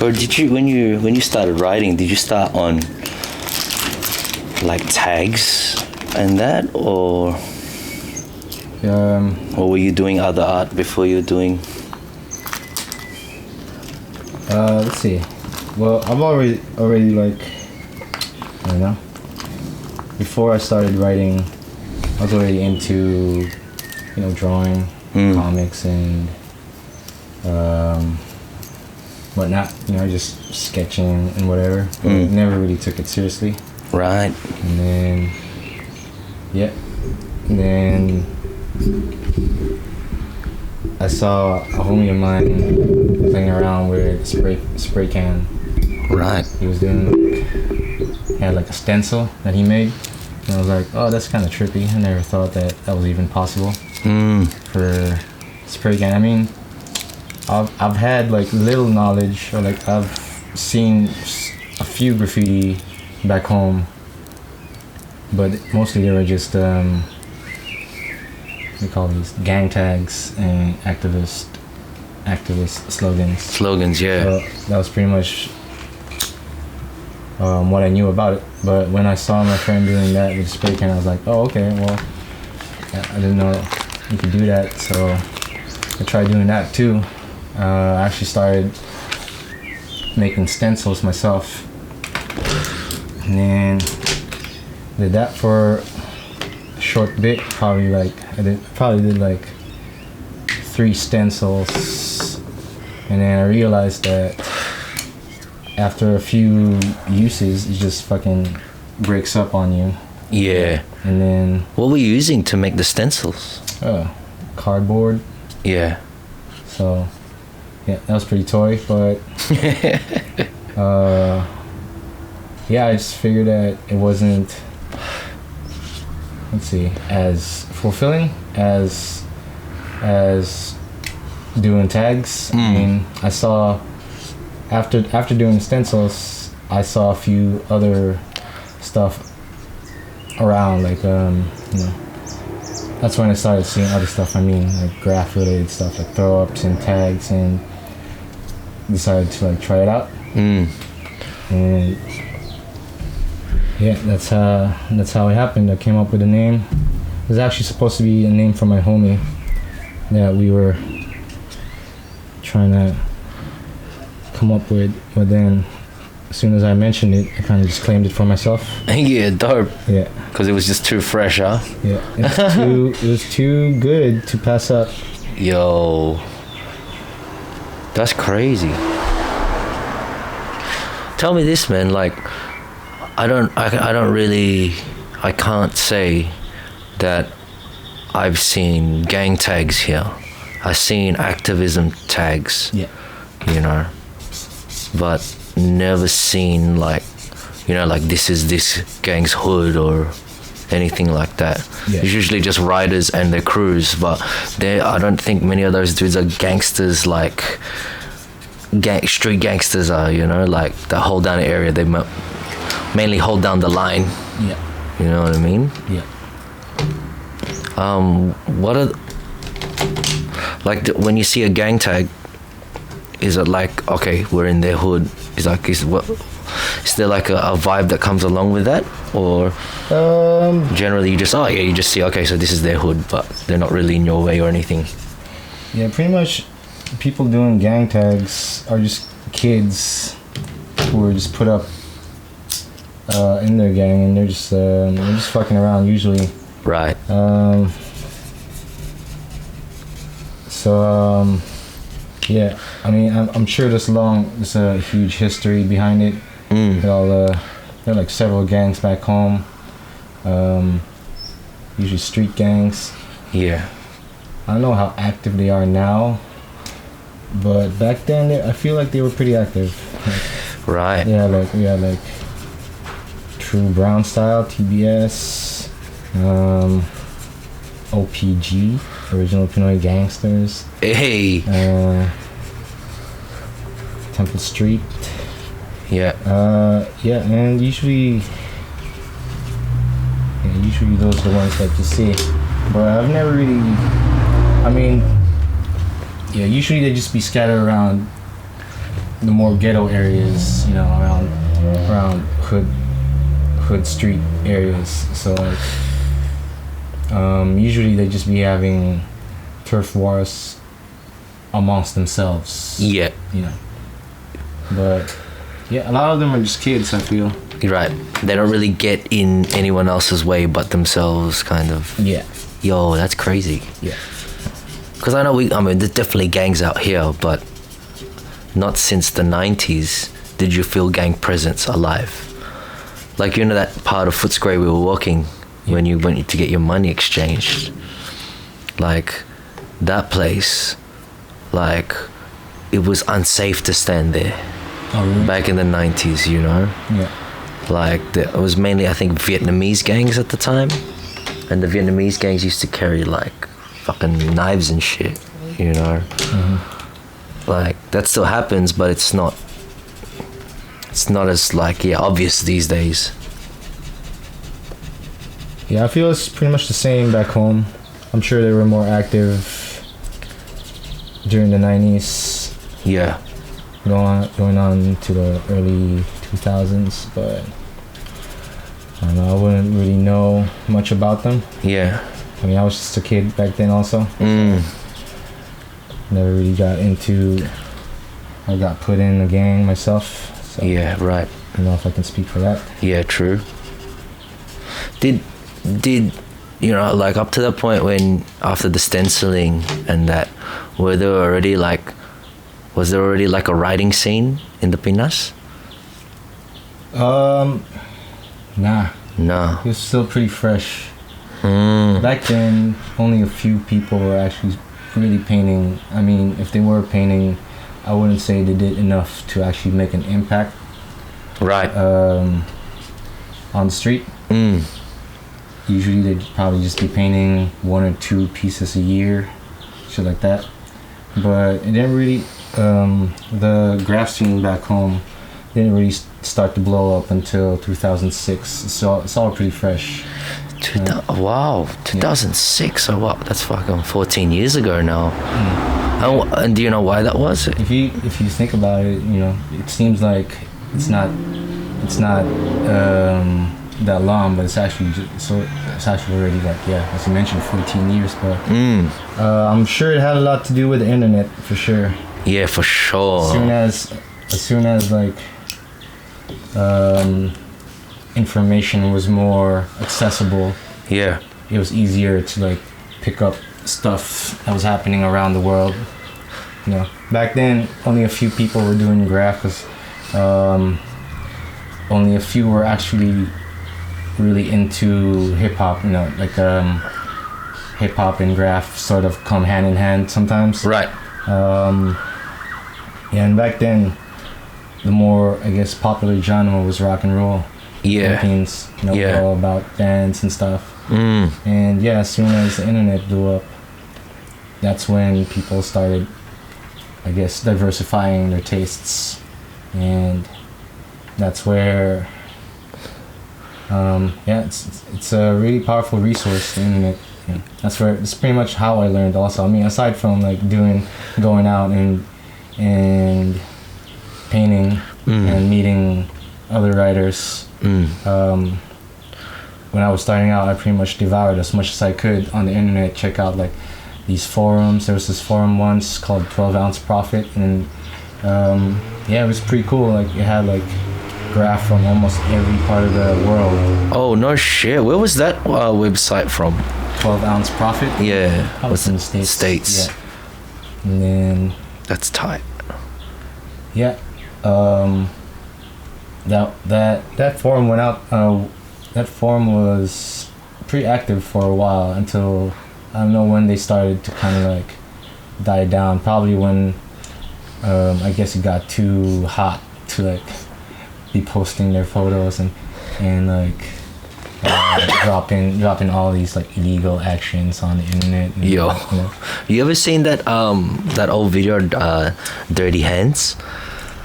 Or did you when you started writing? Did you start on like tags and that, or were you doing other art before you were doing? Let's see. Well, I've already like, I don't know. Before I started writing, I was already into, drawing, comics and whatnot. Just sketching and whatever. But never really took it seriously. Right. And then, and then I saw a homie of mine playing around with spray can. Right. He had like a stencil that he made. And I was like, oh, that's kind of trippy. I never thought that was even possible for spray can. I mean, I've had like little knowledge, or like I've seen a few graffiti back home, but mostly they were just we call these gang tags and activist slogans. Slogans, yeah. So that was pretty much what I knew about it. But when I saw my friend doing that with spray can, I was like, oh, okay, well, I didn't know you could do that, so I tried doing that too. I actually started making stencils myself, and then did that for a short bit. Probably did like 3 stencils, and then I realized that after a few uses, it just fucking breaks up on you. Yeah. And then what were you using to make the stencils? Cardboard. Yeah. So yeah, that was pretty toy, but I just figured that it wasn't, as fulfilling as doing tags. I mean, I saw after doing stencils, I saw a few other stuff around, like that's when I started seeing other stuff. I mean, like graph related stuff, like throw ups and tags, and decided to like try it out. And yeah, that's how it happened. I came up with a name. It was actually supposed to be a name for my homie that we were trying to come up with, but then as soon as I mentioned it, I kind of just claimed it for myself. Yeah, dope. Yeah. Because it was just too fresh, huh? Yeah. It was too good to pass up. Yo, that's crazy. Tell me this, man. Like, I can't say that I've seen gang tags here. I've seen activism tags. Yeah. But never seen like this is this gang's hood or anything like that. Yeah. It's usually just riders and their crews, but I don't think many of those dudes are gangsters, like street gangsters are, like they hold down an area, they mainly hold down the line. Yeah. You know what I mean? Yeah. What are when you see a gang tag, is it like, okay, we're in their hood? Is there like a vibe that comes along with that, or generally you just see, okay, so this is their hood, but they're not really in your way or anything? Yeah, pretty much people doing gang tags are just kids who are just put up in their gang, and they're just fucking around usually. Right. Yeah, I mean, I'm sure there's a huge history behind it. There are like several gangs back home, usually street gangs. Yeah. I don't know how active they are now, but back then I feel like they were pretty active. Right. Yeah, we had like True Brown Style, TBS, OPG, Original Pinoy Gangsters. Hey. Temple Street. Yeah. Yeah, and usually those are the ones that you see. But I've never really, usually they just be scattered around the more ghetto areas, you know, around hood street areas. So like, usually they just be having turf wars amongst themselves. Yeah. You know. But yeah, a lot of them are just kids, I feel. You're right. They don't really get in anyone else's way but themselves, kind of. Yeah. Yo, that's crazy. Yeah. Because I mean, there's definitely gangs out here, but not since the 90s did you feel gang presence alive. Like, you know that part of Footscray we were walking when you went to get your money exchanged? Like, that place, like, it was unsafe to stand there. Oh, really? Back in the 90s, you know? Yeah. Like, it was mainly, I think, Vietnamese gangs at the time. And the Vietnamese gangs used to carry, like, fucking knives and shit, you know? Mm-hmm. Like, that still happens, but it's not as, like, obvious these days. Yeah, I feel it's pretty much the same back home. I'm sure they were more active during the 90s. Yeah. Going on to the early 2000s, but I don't know, I wouldn't really know much about them. Yeah. I mean, I was just a kid back then also. Never really I got put in a gang myself. So yeah, right. I don't know if I can speak for that. Yeah, true. Did you know, like, up to that point when, after the stenciling and that, was there already like a writing scene in the Pinas? Nah. No. It was still pretty fresh. Back then, only a few people were actually really painting. I mean, if they were painting, I wouldn't say they did enough to actually make an impact. Right. On the street. Usually they'd probably just be painting 1 or 2 pieces a year, shit like that. But it didn't really, the graph scene back home didn't really start to blow up until 2006. So it's all pretty fresh. Wow, 2006. Oh, wow, that's fucking 14 years ago now. And do you know why that was? If you think about it, you know, it seems like it's not that long, but it's actually already, like, yeah, as you mentioned, 14 years. But I'm sure it had a lot to do with the internet, for sure. Yeah, for sure. As soon as like information was more accessible, yeah, it was easier to like pick up stuff that was happening around the world. You know, back then only a few people were doing graph, because only a few were actually really into hip-hop. You know, like hip-hop and graph sort of come hand in hand sometimes. Right. Yeah, and back then the more, I guess, popular genre was rock and roll. Yeah. Philippines, you know, all about dance and stuff. And yeah, as soon as the internet blew up, that's when people started, I guess, diversifying their tastes. And that's where it's a really powerful resource, the internet. Yeah. It's pretty much how I learned also. I mean, aside from like going out and painting and meeting other writers, when I was starting out, I pretty much devoured as much as I could on the internet. Check out like these forums. There was this forum once called 12-Ounce Profit, and it was pretty cool. Like, it had like graph from almost every part of the world. Oh, no shit. Where was that website from? 12-Ounce Profit? Yeah. That was in the States. Yeah. And then... That's tight. Yeah. That forum went out... that forum was pretty active for a while, until... I don't know when they started to kind of like die down. Probably when I guess it got too hot to like be posting their photos and like dropping all these like illegal actions on the internet. And, Yo, you ever seen that old video, Dirty Hands?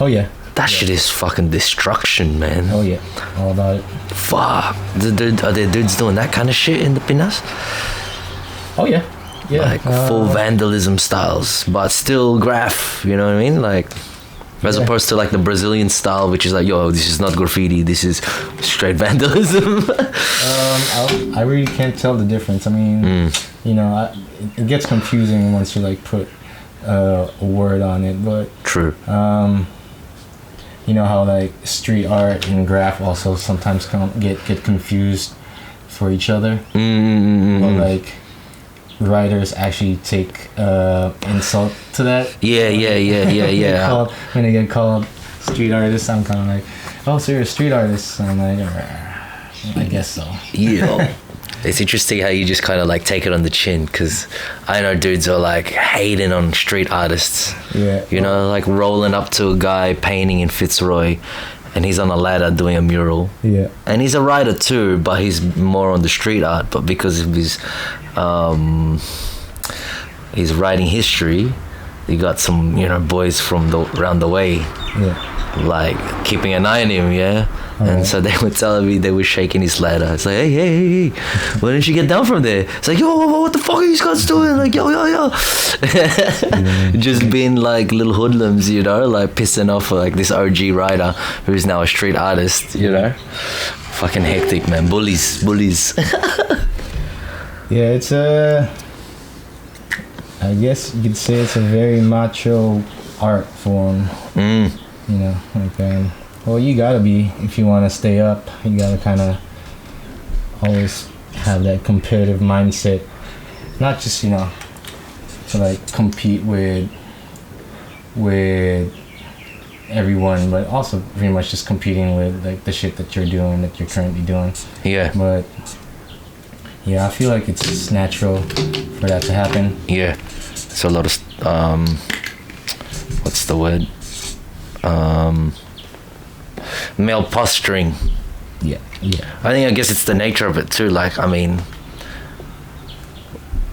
Oh yeah. That shit is fucking destruction, man. Oh yeah, all about it. Fuck. Are there dudes doing that kind of shit in the Pinas? Oh yeah. Yeah. Like full vandalism styles, but still graph, you know what I mean? Like, As opposed to like the Brazilian style, which is like, yo, this is not graffiti, this is straight vandalism. I really can't tell the difference. I mean, you know, it gets confusing once you like put a word on it, but True. You know how like street art and graph also sometimes get confused for each other. But like writers actually take insult to that. Yeah. When they get called street artists, I'm kind of like, oh, so you're a street artist? And I'm like, I guess so. Yeah. It's interesting how you just kind of like take it on the chin, because I know dudes are like hating on street artists. Yeah. You know, like rolling up to a guy painting in Fitzroy and he's on a ladder doing a mural. Yeah. And he's a writer too, but he's more on the street art. But because of his writing history, you got some, you know, boys from around the way, like keeping an eye on him, yeah. And so they were telling me they were shaking his ladder. It's like, hey, why didn't you get down from there? It's like, yo, what the fuck are these guys doing? Like, yo. Just being like little hoodlums, you know, like pissing off like this OG writer who's now a street artist, you know. Fucking hectic, man. Bullies. Yeah, it's I guess you could say it's a very macho art form. You know, like well, you gotta be, if you want to stay up, you gotta kind of always have that competitive mindset, not just, you know, to like compete with everyone, but also pretty much just competing with like the shit that you're doing, that you're currently doing. Yeah. But yeah, I feel like it's natural for that to happen. Yeah. It's a lot of what's the word? Male posturing. Yeah. I guess it's the nature of it too. Like, I mean,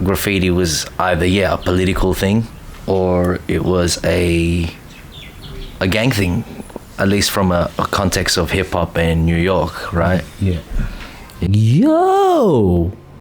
graffiti was either a political thing, or it was a gang thing, at least from a context of hip hop and New York, right? Yeah. Yo.